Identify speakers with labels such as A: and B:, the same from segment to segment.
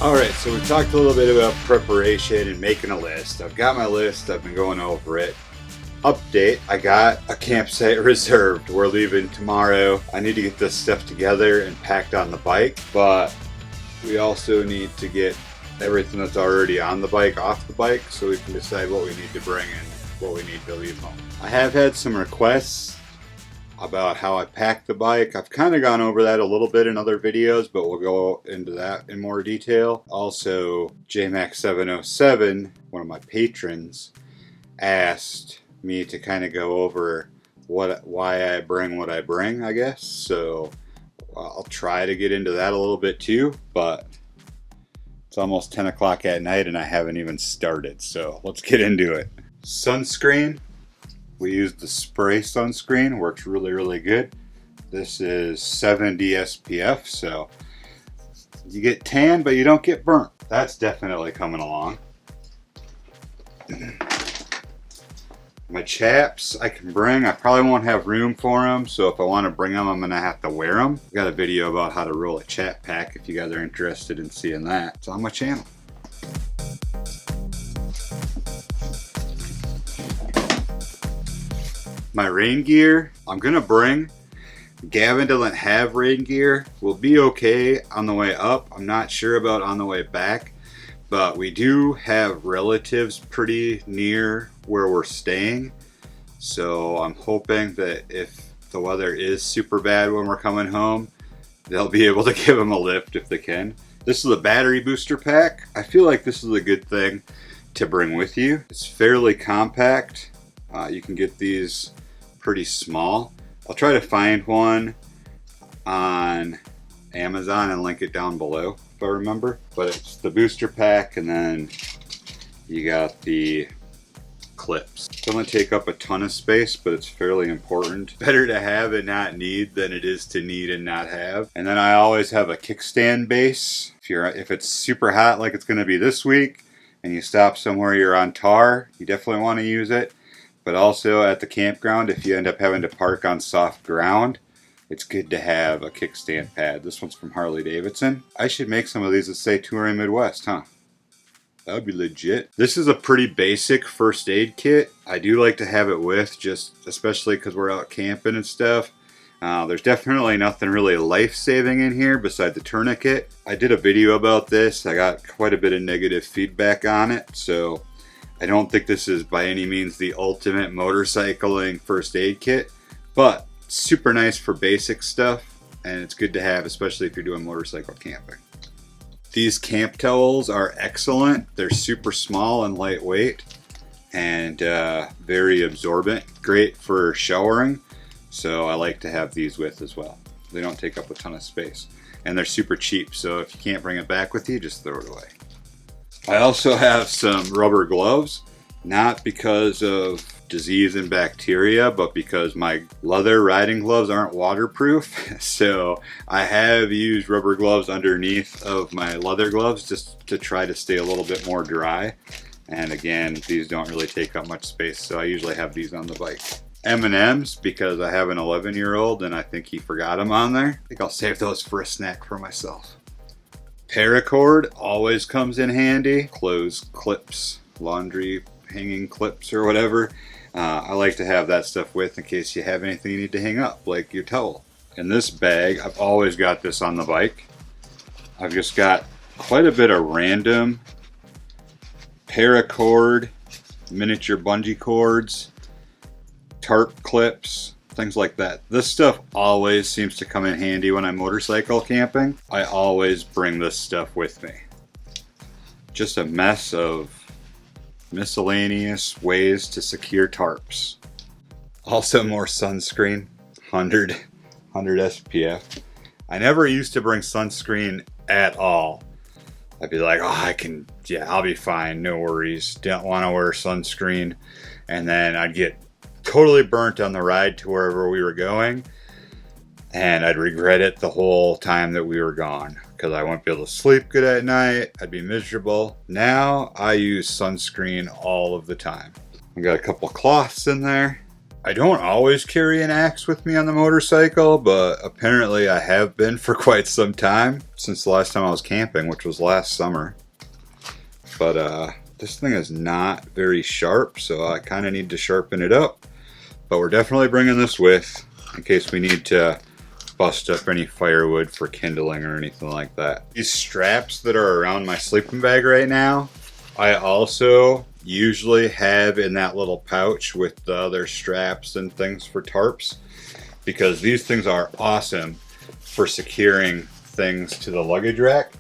A: Alright, so we talked a little bit about preparation and making a list. I've got my list, I've been going over it. Update, I got a campsite reserved. We're leaving tomorrow. I need to get this stuff together and packed on the bike, but we also need to get everything that's already on the bike off the bike so we can decide what we need to bring and what we need to leave home. I have had some requests about how I pack the bike. I've kind of gone over that a little bit in other videos, but we'll go into that in more detail. Also, JMax707, one of my patrons, asked me to kind of go over why I bring what I bring, I guess. So I'll try to get into that a little bit too, but it's almost 10 o'clock at night and I haven't even started. So let's get into it. Sunscreen. We use the spray sunscreen, works really good. This is 70 SPF, so you get tan, but you don't get burnt. That's definitely coming along. My chaps I can bring. I probably won't have room for them, so if I want to bring them, I'm gonna have to wear them. I've got a video about how to roll a chap pack if you guys are interested in seeing that. It's on my channel. My rain gear, I'm gonna bring. Gavin doesn't have rain gear. We'll be okay on the way up. I'm not sure about on the way back, but we do have relatives pretty near where we're staying. So I'm hoping that if the weather is super bad when we're coming home, they'll be able to give them a lift if they can. This is a battery booster pack. I feel like this is a good thing to bring with you. It's fairly compact. You can get these pretty small. I'll try to find one on Amazon and link it down below if I remember. But it's the booster pack and then you got the clips. It's going to take up a ton of space, but it's fairly important. Better to have and not need than it is to need and not have. And then I always have a kickstand base. If it's super hot like it's going to be this week and you stop somewhere you're on tar, you definitely want to use it. But also at the campground, if you end up having to park on soft ground, it's good to have a kickstand pad. This one's from Harley Davidson. I should make some of these that say Touring Midwest, huh? That would be legit. This is a pretty basic first aid kit. I do like to have it with, just especially because we're out camping and stuff. There's definitely nothing really life-saving in here besides the tourniquet. I did a video about this. I got quite a bit of negative feedback on it, so I don't think this is by any means the ultimate motorcycling first aid kit, but super nice for basic stuff, and it's good to have, especially if you're doing motorcycle camping. These camp towels are excellent. They're super small and lightweight and very absorbent. Great for showering, so I like to have these with as well. They don't take up a ton of space, and they're super cheap, so if you can't bring it back with you, just throw it away. I also have some rubber gloves, not because of disease and bacteria, but because my leather riding gloves aren't waterproof. So I have used rubber gloves underneath of my leather gloves just to try to stay a little bit more dry. And again, these don't really take up much space, so I usually have these on the bike. M&Ms, because I have an 11-year-old and I think he forgot them on there. I think I'll save those for a snack for myself. Paracord always comes in handy. Clothes clips, laundry hanging clips or whatever. I like to have that stuff with in case you have anything you need to hang up, like your towel. In this bag, I've always got this on the bike. I've just got quite a bit of random paracord, miniature bungee cords, tarp clips, things like that. This stuff always seems to come in handy when I'm motorcycle camping. I always bring this stuff with me. Just a mess of miscellaneous ways to secure tarps. Also more sunscreen, 100 SPF. I never used to bring sunscreen at all. I'd be like, I'll be fine, no worries. Don't want to wear sunscreen. And then I'd get totally burnt on the ride to wherever we were going, and I'd regret it the whole time that we were gone because I wouldn't be able to sleep good at night. I'd be miserable. Now I use sunscreen all of the time. I got a couple cloths in there, I don't always carry an axe with me on the motorcycle, but apparently I have been for quite some time, since the last time I was camping, which was last summer. But this thing is not very sharp, so I kind of need to sharpen it up. But we're definitely bringing this with, in case we need to bust up any firewood for kindling or anything like that. These straps that are around my sleeping bag right now, I also usually have in that little pouch with the other straps and things for tarps, because these things are awesome for securing things to the luggage rack.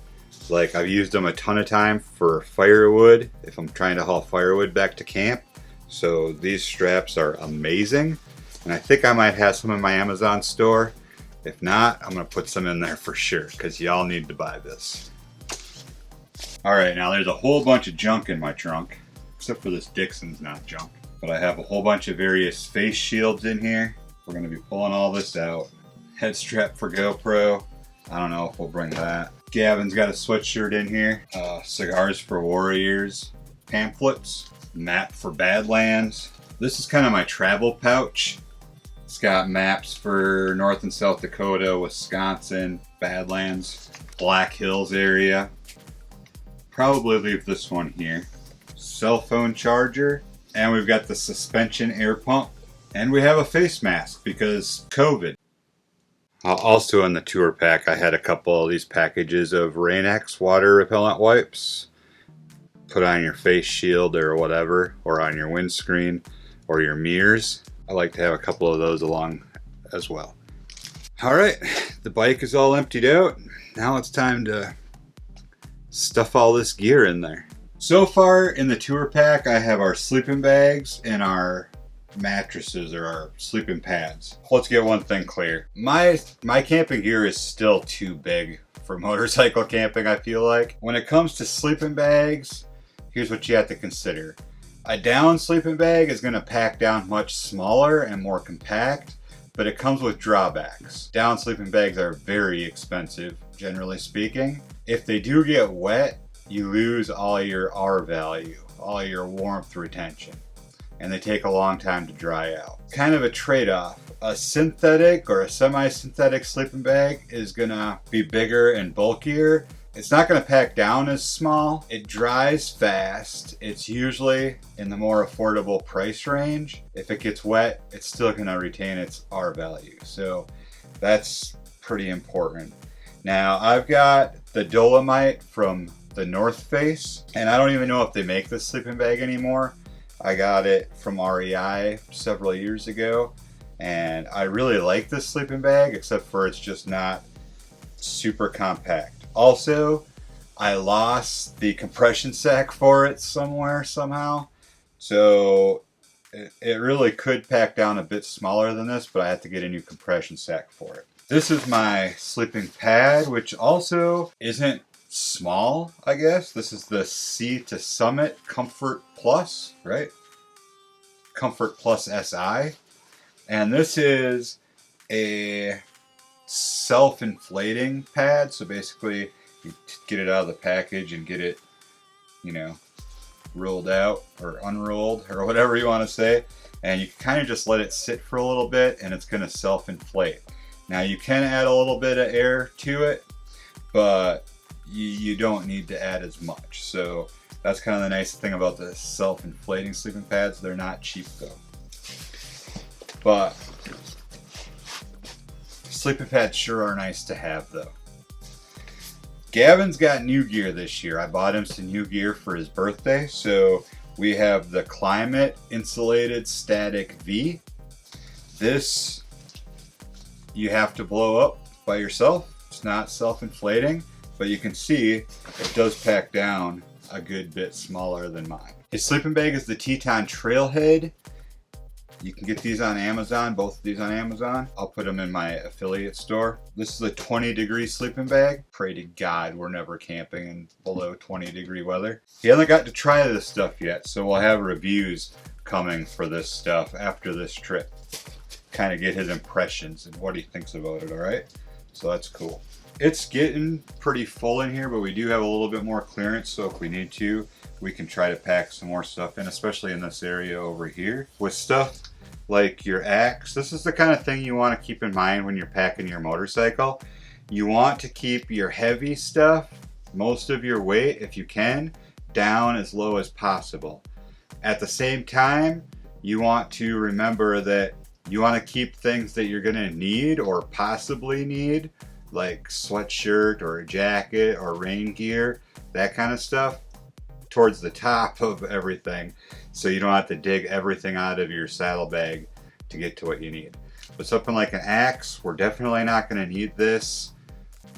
A: Like, I've used them a ton of time for firewood if I'm trying to haul firewood back to camp. So these straps are amazing, and I think I might have some in my Amazon store. If not, I'm gonna put some in there for sure, because y'all need to buy this. Alright, now there's a whole bunch of junk in my trunk, except for this Dixon's not junk. But I have a whole bunch of various face shields in here. We're gonna be pulling all this out. Head strap for GoPro. I don't know if we'll bring that. Gavin's got a sweatshirt in here. Cigars for warriors. Pamphlets. Map for Badlands. This is kind of my travel pouch. It's got maps for North and South Dakota, Wisconsin, Badlands, Black Hills area. Probably leave this one here. Cell phone charger, and we've got the suspension air pump, and we have a face mask because COVID. Also in the tour pack, I had a couple of these packages of Rain-X water repellent wipes. Put on your face shield or whatever, or on your windscreen or your mirrors. I like to have a couple of those along as well. Alright, the bike is all emptied out. Now it's time to stuff all this gear in there. So far in the tour pack, I have our sleeping bags and our mattresses, or our sleeping pads. Let's get one thing clear. My camping gear is still too big for motorcycle camping, I feel like. When it comes to sleeping bags, here's what you have to consider. A down sleeping bag is going to pack down much smaller and more compact, but it comes with drawbacks. Down sleeping bags are very expensive, generally speaking. If they do get wet, you lose all your R value, all your warmth retention, and they take a long time to dry out. Kind of a trade-off. A synthetic or a semi-synthetic sleeping bag is gonna be bigger and bulkier. It's not gonna pack down as small. It dries fast. It's usually in the more affordable price range. If it gets wet, it's still gonna retain its R value. So that's pretty important. Now, I've got the Dolomite from the North Face, and I don't even know if they make this sleeping bag anymore. I got it from REI several years ago, and I really like this sleeping bag, except for it's just not super compact. Also, I lost the compression sack for it somewhere, somehow. So it really could pack down a bit smaller than this, but I have to get a new compression sack for it. This is my sleeping pad, which also isn't small, I guess. This is the Sea to Summit Comfort Plus, right? Comfort Plus SI. And this is a self-inflating pad. So basically, you get it out of the package and get it, you know, rolled out or unrolled or whatever you want to say. And you can kind of just let it sit for a little bit and it's going to self-inflate. Now you can add a little bit of air to it, but you don't need to add as much. So that's kind of the nice thing about the self-inflating sleeping pads. They're not cheap though. But sleeping pads sure are nice to have though. Gavin's got new gear this year. I bought him some new gear for his birthday. So we have the Climate Insulated Static V. This you have to blow up by yourself. It's not self-inflating, but you can see it does pack down a good bit smaller than mine. His sleeping bag is the Teton Trailhead. You can get these on Amazon, both of these on Amazon. I'll put them in my affiliate store. This is a 20-degree sleeping bag. Pray to God we're never camping in below 20-degree weather. He hasn't got to try this stuff yet, so we'll have reviews coming for this stuff after this trip. Kind of get his impressions and what he thinks about it, all right? So that's cool. It's getting pretty full in here, but we do have a little bit more clearance, so if we need to, we can try to pack some more stuff in, especially in this area over here with stuff. like your axe. This is the kind of thing you want to keep in mind when you're packing your motorcycle. You want to keep your heavy stuff, most of your weight if you can, down as low as possible. At the same time, you want to remember that you want to keep things that you're going to need or possibly need, like sweatshirt or a jacket or rain gear, that kind of stuff, towards the top of everything, so you don't have to dig everything out of your saddlebag to get to what you need. But something like an axe, we're definitely not going to need this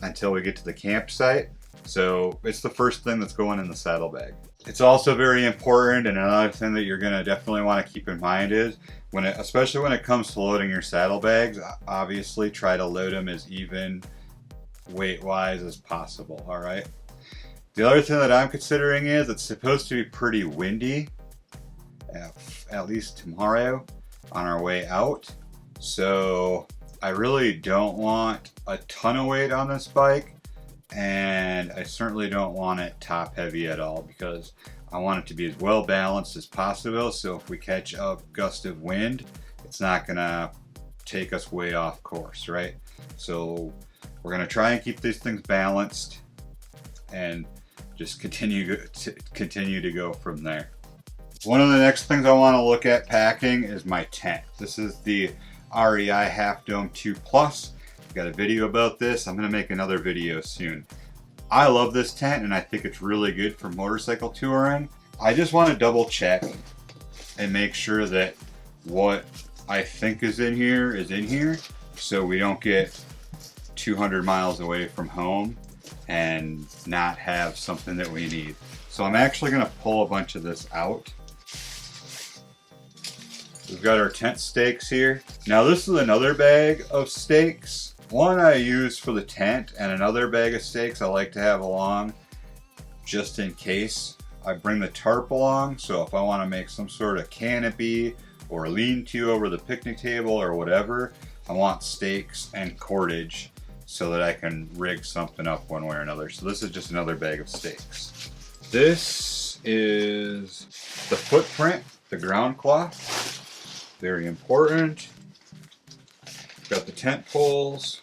A: until we get to the campsite, so it's the first thing that's going in the saddlebag. It's also very important, and another thing that you're going to definitely want to keep in mind is, especially when it comes to loading your saddlebags, obviously try to load them as even weight-wise as possible, all right? The other thing that I'm considering is it's supposed to be pretty windy, at least tomorrow, on our way out. So I really don't want a ton of weight on this bike, and I certainly don't want it top heavy at all, because I want it to be as well balanced as possible, so if we catch a gust of wind, it's not gonna take us way off course, right? So we're gonna try and keep these things balanced and just continue to go from there. One of the next things I want to look at packing is my tent. This is the REI Half Dome 2 Plus. I've got a video about this. I'm going to make another video soon. I love this tent and I think it's really good for motorcycle touring. I just want to double check and make sure that what I think is in here, so we don't get 200 miles away from home and not have something that we need. So I'm actually going to pull a bunch of this out. We've got our tent stakes here. Now this is another bag of stakes. One I use for the tent, and another bag of stakes I like to have along just in case. I bring the tarp along, so if I want to make some sort of canopy or lean-to over the picnic table or whatever, I want stakes and cordage so that I can rig something up one way or another. So this is just another bag of stakes. This is the footprint, the ground cloth. Very important. Got the tent poles.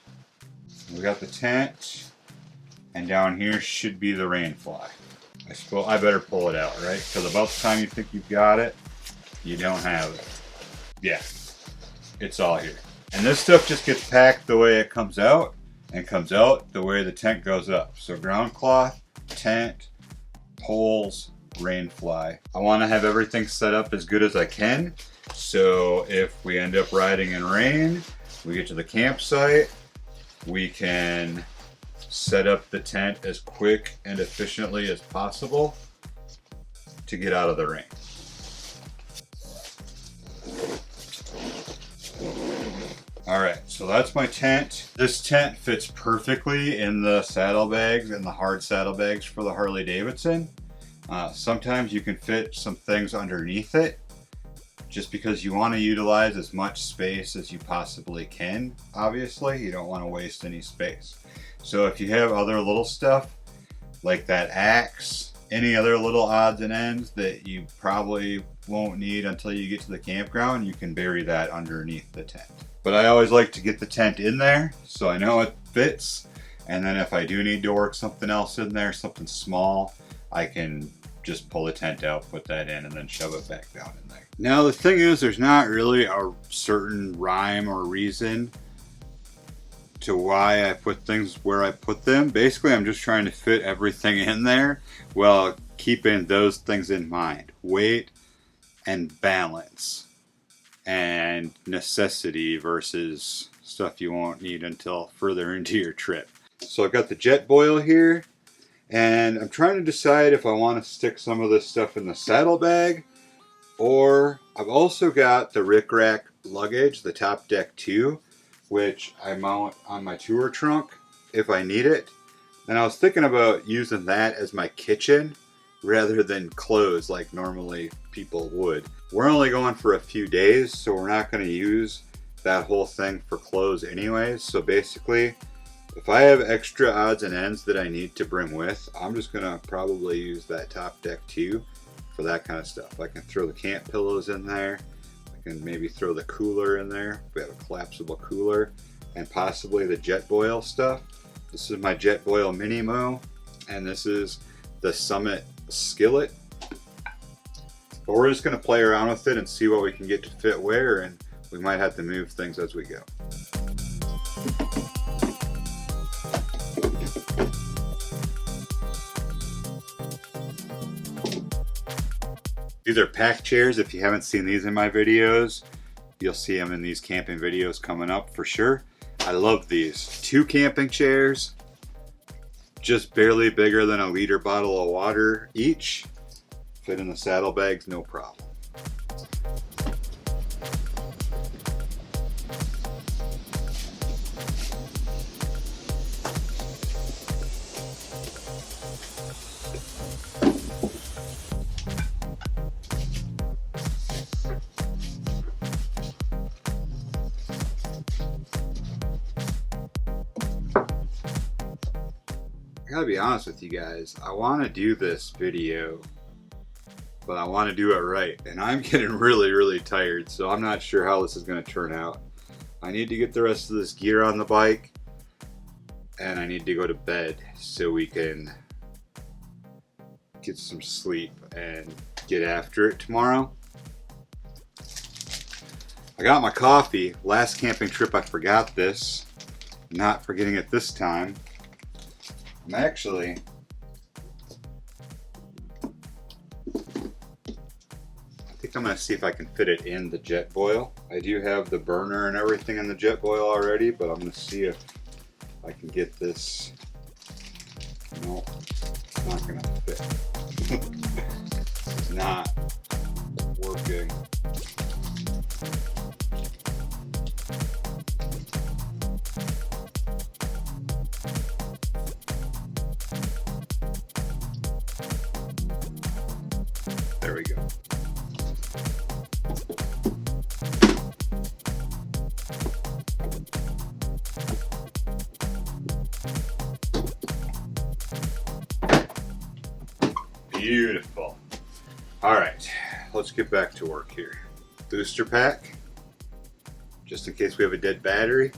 A: We got the tent. And down here should be the rain fly. I better pull it out, right? Because about the time you think you've got it, you don't have it. Yeah, it's all here. And this stuff just gets packed the way it comes out, and comes out the way the tent goes up. So ground cloth, tent, poles, rain fly. I want to have everything set up as good as I can, so if we end up riding in rain, we get to the campsite, we can set up the tent as quick and efficiently as possible to get out of the rain. Alright, so that's my tent. This tent fits perfectly in the saddlebags and the hard saddlebags for the Harley Davidson. Sometimes you can fit some things underneath it just because you want to utilize as much space as you possibly can. Obviously, you don't want to waste any space. So if you have other little stuff like that axe, any other little odds and ends that you probably won't need until you get to the campground, you can bury that underneath the tent. But I always like to get the tent in there so I know it fits, and then if I do need to work something else in there, something small, I can just pull the tent out, put that in, and then shove it back down in there. Now the thing is, there's not really a certain rhyme or reason to why I put things where I put them. Basically, I'm just trying to fit everything in there while keeping those things in mind. Weight and balance and necessity versus stuff you won't need until further into your trip. So I've got the jet boil here, and I'm trying to decide if I want to stick some of this stuff in the saddlebag, or I've also got the Rick Rack luggage, the Top Deck 2, which I mount on my tour trunk if I need it. And I was thinking about using that as my kitchen rather than clothes like normally people would. We're only going for a few days, so we're not going to use that whole thing for clothes anyways. So basically, if I have extra odds and ends that I need to bring with, I'm just going to probably use that Top Deck 2 for that kind of stuff. I can throw the camp pillows in there. I can maybe throw the cooler in there. We have a collapsible cooler, and possibly the Jetboil stuff. This is my Jetboil Mini Mo, and this is the Summit skillet. But we're just going to play around with it and see what we can get to fit where, and we might have to move things as we go. These are pack chairs. If you haven't seen these in my videos, you'll see them in these camping videos coming up for sure. I love these. 2 camping chairs, just barely bigger than a liter bottle of water each. Fit in the saddlebags, no problem. I gotta be honest with you guys, I want to do this video, but I want to do it right, and I'm getting really tired, so I'm not sure how this is going to turn out. I need to get the rest of this gear on the bike, and I need to go to bed so we can get some sleep and get after it tomorrow. I got my coffee. Last camping trip I forgot this. Not forgetting it this time. I'm actually I'm going to see if I can fit it in the Jetboil. I do have the burner and everything in the Jetboil already, but I'm going to see if I can get this. No, it's not going to fit. It's not working. There we go. Beautiful. All right, let's get back to work here. Booster pack, just in case we have a dead battery.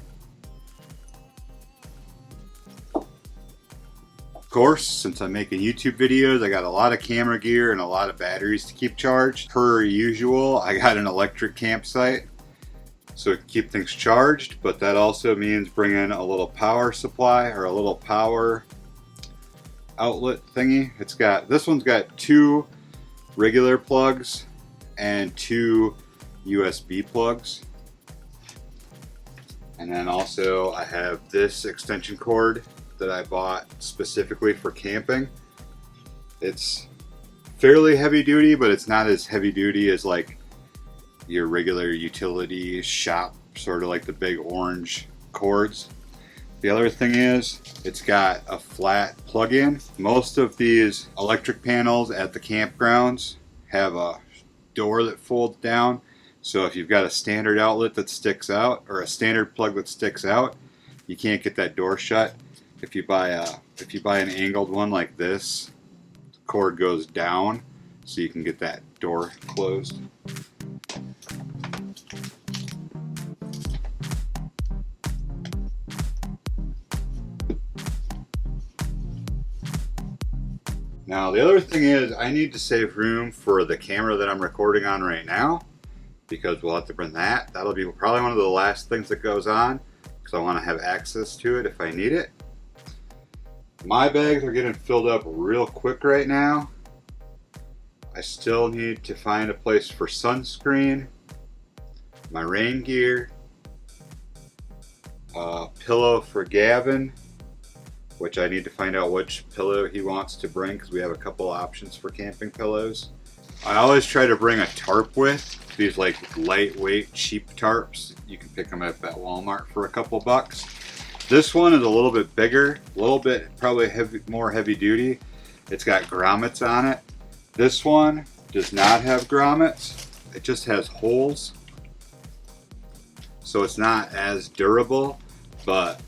A: Of course, since I'm making YouTube videos, I got a lot of camera gear and a lot of batteries to keep charged. Per usual, I got an electric campsite, so it can keep things charged, but that also means bringing a little power supply or a little power outlet thingy. This one's got 2 regular plugs and 2 USB plugs. And then also I have this extension cord that I bought specifically for camping. It's fairly heavy duty, but it's not as heavy duty as like your regular utility shop, sort of like the big orange cords. The other thing is, it's got a flat plug-in. Most of these electric panels at the campgrounds have a door that folds down. So if you've got a standard outlet that sticks out, or a standard plug that sticks out, you can't get that door shut. If you buy an angled one like this, the cord goes down, so you can get that door closed. Now the other thing is, I need to save room for the camera that I'm recording on right now, because we'll have to bring that. That'll be probably one of the last things that goes on, because I want to have access to it if I need it. My bags are getting filled up real quick right now. I still need to find a place for sunscreen, my rain gear, a pillow for Gavin, which I need to find out which pillow he wants to bring, because we have a couple options for camping pillows. I always try to bring a tarp with these like lightweight cheap tarps. You can pick them up at Walmart for a couple bucks. This one is a little bit bigger, a little bit probably more heavy duty. It's got grommets on it. This one does not have grommets. It just has holes. So it's not as durable, but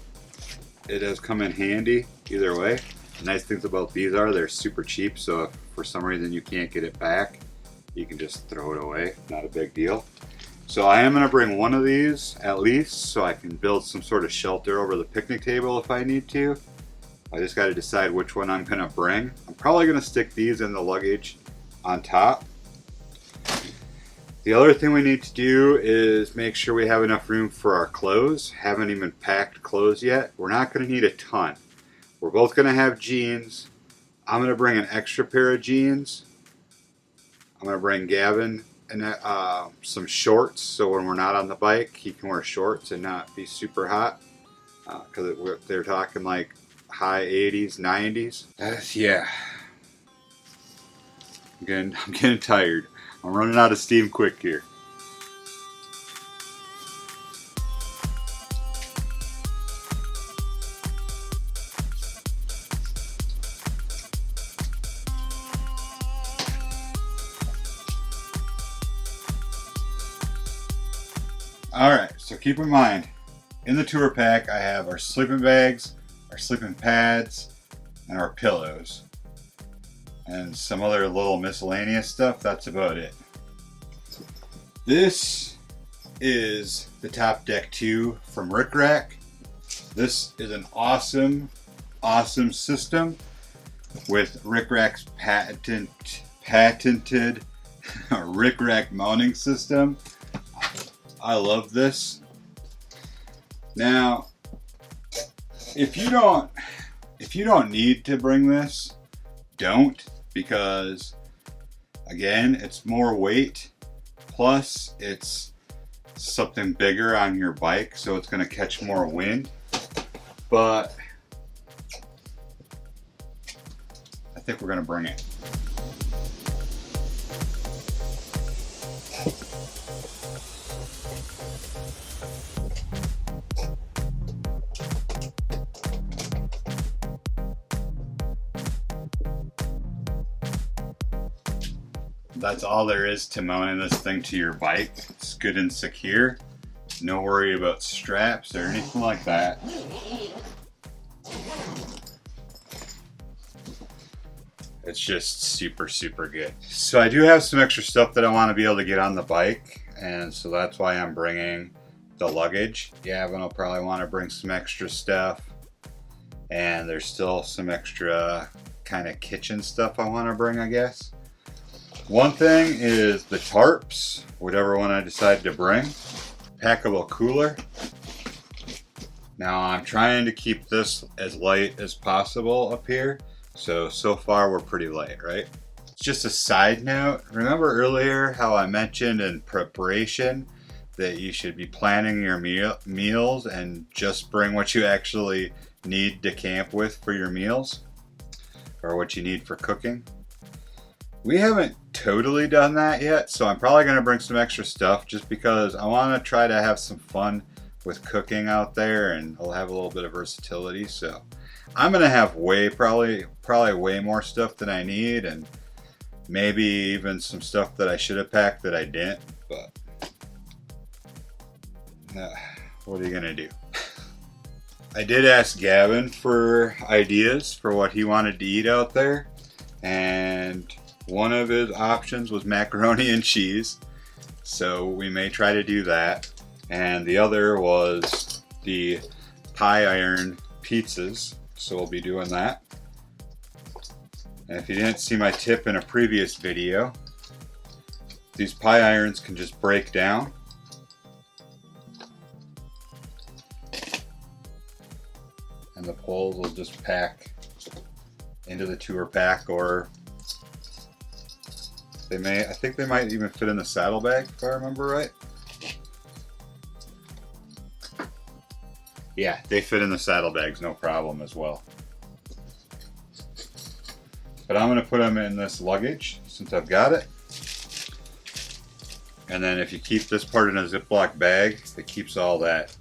A: it does come in handy either way. The nice things about these are they're super cheap, so if for some reason you can't get it back, you can just throw it away. Not a big deal. So I am going to bring one of these at least so I can build some sort of shelter over the picnic table if I need to. I just got to decide which one I'm going to bring. I'm probably going to stick these in the luggage on top. The other thing we need to do is make sure we have enough room for our clothes. Haven't even packed clothes yet. We're not going to need a ton. We're both going to have jeans. I'm going to bring an extra pair of jeans. I'm going to bring Gavin and some shorts, so when we're not on the bike, he can wear shorts and not be super hot. Because they're talking like high 80s, 90s. Yeah. I'm getting tired. I'm running out of steam quick here. Alright, so keep in mind, in the tour pack I have our sleeping bags, our sleeping pads, and our pillows. And some other little miscellaneous stuff. That's about it. This is the Top Deck 2 from Rick Rack. This is an awesome system with Rick Rack's patented Rick Rack mounting system. I love this. Now, if you don't need to bring this, don't, because again, it's more weight, plus it's something bigger on your bike, so it's going to catch more wind. But I think we're going to bring it. That's all there is to mounting this thing to your bike. It's good and secure. No worry about straps or anything like that. It's just super good. So I do have some extra stuff that I want to be able to get on the bike, and so that's why I'm bringing the luggage. Gavin will probably want to bring some extra stuff, and there's still some extra kind of kitchen stuff I want to bring, I guess. One thing is the tarps, whatever one I decide to bring. Packable cooler. Now I'm trying to keep this as light as possible up here. So far we're pretty light, right? Just a side note, remember earlier how I mentioned in preparation that you should be planning your meals and just bring what you actually need to camp with for your meals, or what you need for cooking? We haven't totally done that yet, so I'm probably going to bring some extra stuff just because I want to try to have some fun with cooking out there, and I'll have a little bit of versatility. So I'm going to have probably way more stuff than I need, and maybe even some stuff that I should have packed that I didn't, but what are you going to do? I did ask Gavin for ideas for what he wanted to eat out there, and one of his options was macaroni and cheese, so we may try to do that. And the other was the pie iron pizzas, so we'll be doing that. And if you didn't see my tip in a previous video, these pie irons can just break down. And the poles will just pack into the tour pack, or I think they might even fit in the saddlebag, if I remember right. Yeah, they fit in the saddlebags, no problem as well. But I'm going to put them in this luggage since I've got it. And then if you keep this part in a Ziploc bag, it keeps all that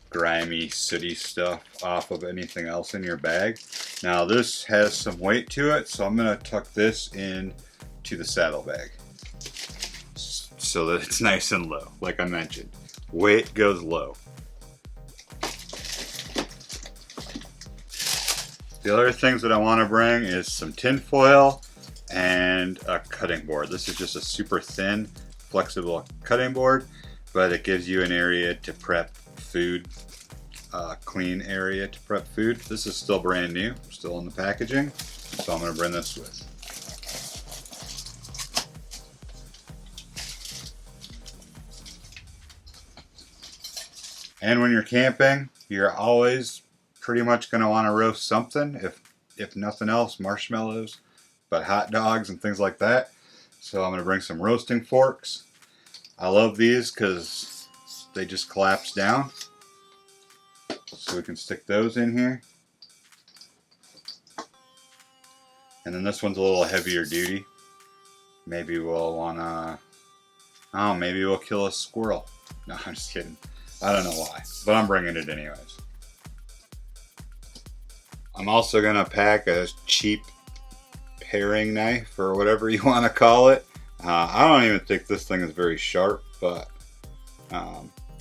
A: grimy, sooty stuff off of anything else in your bag. Now this has some weight to it, so I'm going to tuck this in to the saddlebag so that it's nice and low. Like I mentioned, weight goes low. The other things that I want to bring is some tin foil and a cutting board. This is just a super thin, flexible cutting board. but it gives you an area to prep food, clean area to prep food. This is still brand new, still in the packaging, so I'm going to bring this with. And when you're camping, you're always pretty much going to want to roast something, if nothing else, marshmallows, but hot dogs and things like that. So I'm going to bring some roasting forks. I love these because they just collapse down. So we can stick those in here. And then this one's a little heavier duty. Maybe we'll want to, oh, maybe we'll kill a squirrel. No, I'm just kidding. I don't know why, but I'm bringing it anyways. I'm also going to pack a cheap paring knife or whatever you want to call it. I don't even think this thing is very sharp, but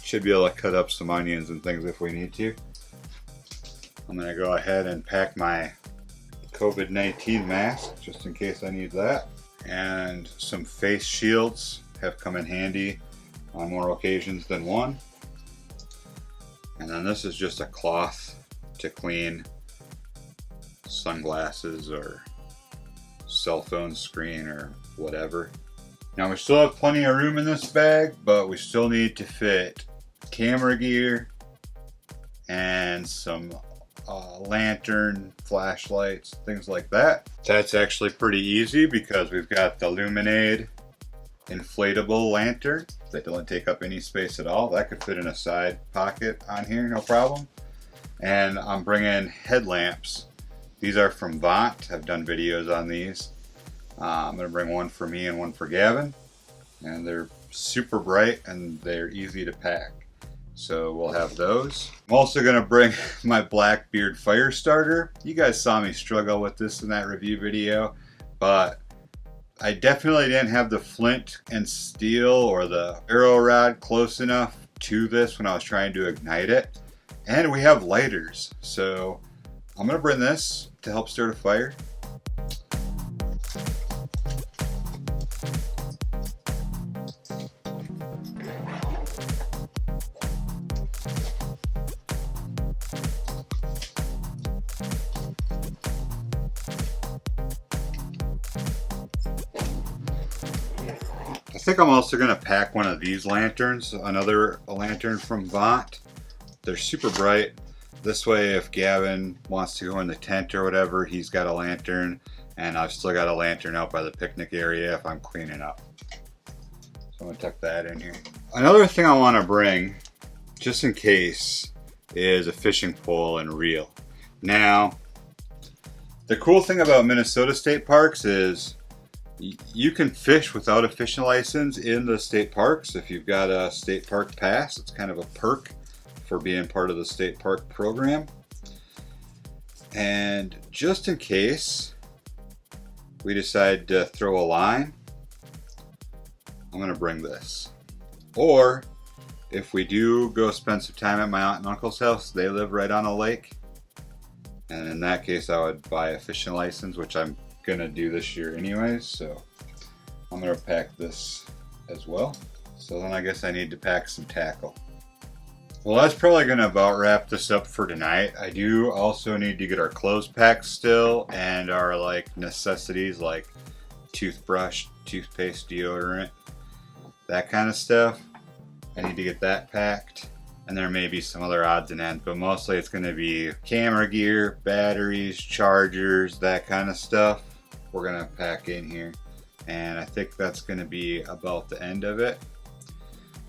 A: should be able to cut up some onions and things if we need to. I'm going to go ahead and pack my COVID-19 mask just in case I need that. And some face shields have come in handy on more occasions than one. And then this is just a cloth to clean sunglasses or cell phone screen or whatever. Now we still have plenty of room in this bag, but we still need to fit camera gear and some lantern, flashlights, things like that. That's actually pretty easy because we've got the Luminade inflatable lantern that doesn't take up any space at all. That could fit in a side pocket on here, no problem. And I'm bringing headlamps. These are from Vont. I've done videos on these. I'm going to bring one for me and one for Gavin. And they're super bright and they're easy to pack. So we'll have those. I'm also going to bring my Blackbeard fire starter. You guys saw me struggle with this in that review video, but I definitely didn't have the flint and steel or the arrow rod close enough to this when I was trying to ignite it. And we have lighters, so I'm going to bring this to help start a fire. I think I'm also going to pack one of these lanterns, another lantern from Vont. They're super bright. This way if Gavin wants to go in the tent or whatever, he's got a lantern, and I've still got a lantern out by the picnic area if I'm cleaning up. So I'm going to tuck that in here. Another thing I want to bring, just in case, is a fishing pole and reel. Now, the cool thing about Minnesota state parks is you can fish without a fishing license in the state parks if you've got a state park pass. It's kind of a perk for being part of the state park program. And just in case we decide to throw a line, I'm going to bring this. Or if we do go spend some time at my aunt and uncle's house, they live right on a lake. And in that case, I would buy a fishing license, which I'm gonna do this year anyways, so I'm gonna pack this as well. So then I guess I need to pack some tackle. Well, that's probably gonna about wrap this up for tonight. I do also need to get our clothes packed still, and our like necessities like toothbrush, toothpaste, deodorant, that kind of stuff. I need to get that packed. And there may be some other odds and ends, but mostly it's going to be camera gear, batteries, chargers, that kind of stuff we're going to pack in here. And I think that's going to be about the end of it.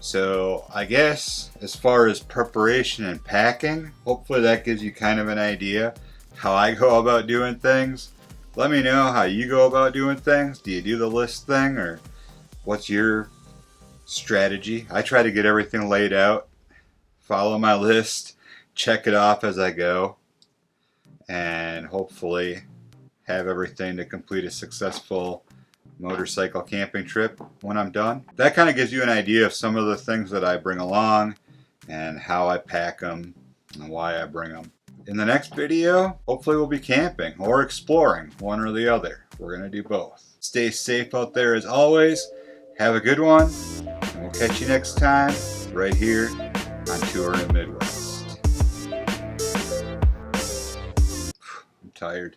A: So I guess as far as preparation and packing, hopefully that gives you kind of an idea how I go about doing things. Let me know how you go about doing things. Do you do the list thing, or what's your strategy? I try to get everything laid out, follow my list, check it off as I go, and hopefully have everything to complete a successful motorcycle camping trip when I'm done. That kind of gives you an idea of some of the things that I bring along and how I pack them and why I bring them. In the next video, hopefully we'll be camping or exploring, one or the other. We're going to do both. Stay safe out there as always. Have a good one, and we'll catch you next time right here on Touring Midwest. I'm tired.